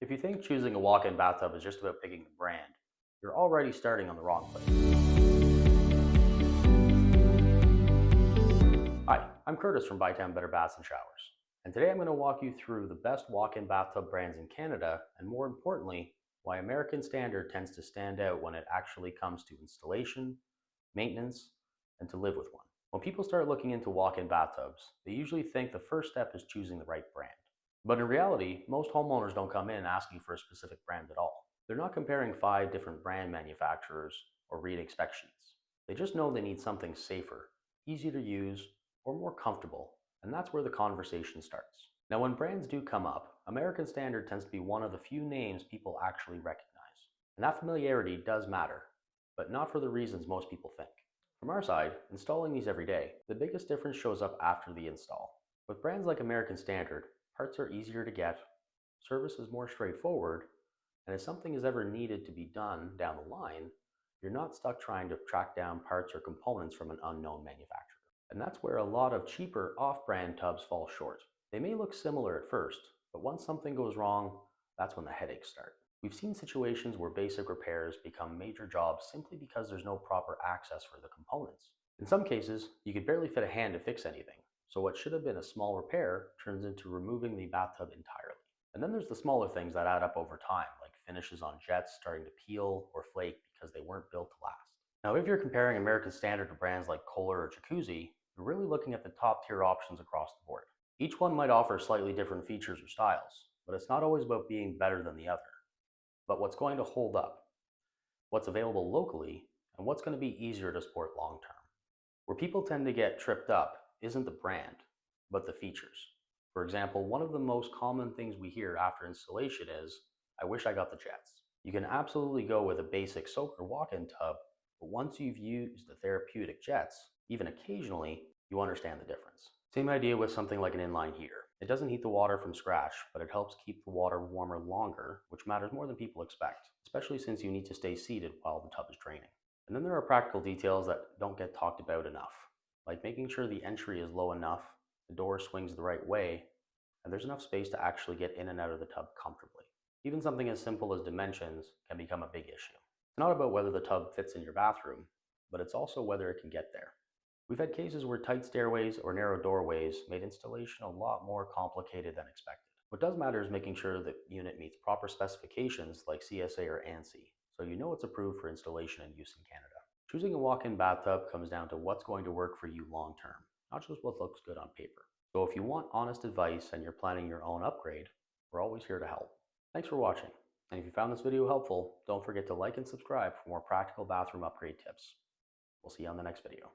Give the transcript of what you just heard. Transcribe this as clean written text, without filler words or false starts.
If you think choosing a walk-in bathtub is just about picking the brand, you're already starting on the wrong place. Hi, I'm Curtis from Bytown Better Baths and Showers, and today I'm going to walk you through the best walk-in bathtub brands in Canada, and more importantly, why American Standard tends to stand out when it actually comes to installation, maintenance, and to live with one. When people start looking into walk-in bathtubs, they usually think the first step is choosing the right brand. But in reality, most homeowners don't come in asking for a specific brand at all. They're not comparing 5 different brand manufacturers or reading spec sheets. They just know they need something safer, easier to use, or more comfortable, and that's where the conversation starts. Now, when brands do come up, American Standard tends to be one of the few names people actually recognize. And that familiarity does matter, but not for the reasons most people think. From our side, installing these every day, the biggest difference shows up after the install. With brands like American Standard, parts are easier to get, service is more straightforward, and if something is ever needed to be done down the line, you're not stuck trying to track down parts or components from an unknown manufacturer. And that's where a lot of cheaper off-brand tubs fall short. They may look similar at first, but once something goes wrong, that's when the headaches start. We've seen situations where basic repairs become major jobs simply because there's no proper access for the components. In some cases, you could barely fit a hand to fix anything, so what should have been a small repair turns into removing the bathtub entirely. And then there's the smaller things that add up over time, like finishes on jets starting to peel or flake because they weren't built to last. Now, if you're comparing American Standard to brands like Kohler or Jacuzzi, you're really looking at the top tier options across the board. Each one might offer slightly different features or styles, but it's not always about being better than the other, but what's going to hold up, what's available locally, and what's going to be easier to support long term. Where people tend to get tripped up isn't the brand, but the features. For example, one of the most common things we hear after installation is, "I wish I got the jets." You can absolutely go with a basic soaker walk-in tub, but once you've used the therapeutic jets, even occasionally, you understand the difference. Same idea with something like an inline heater. It doesn't heat the water from scratch, but it helps keep the water warmer longer, which matters more than people expect, especially since you need to stay seated while the tub is draining. And then there are practical details that don't get talked about enough, like making sure the entry is low enough, the door swings the right way, and there's enough space to actually get in and out of the tub comfortably. Even something as simple as dimensions can become a big issue. It's not about whether the tub fits in your bathroom, but it's also whether it can get there. We've had cases where tight stairways or narrow doorways made installation a lot more complicated than expected. What does matter is making sure the unit meets proper specifications like CSA or ANSI, so you know it's approved for installation and use in Canada. Choosing a walk-in bathtub comes down to what's going to work for you long term, not just what looks good on paper. So if you want honest advice and you're planning your own upgrade, we're always here to help. Thanks for watching. And if you found this video helpful, don't forget to like and subscribe for more practical bathroom upgrade tips. We'll see you on the next video.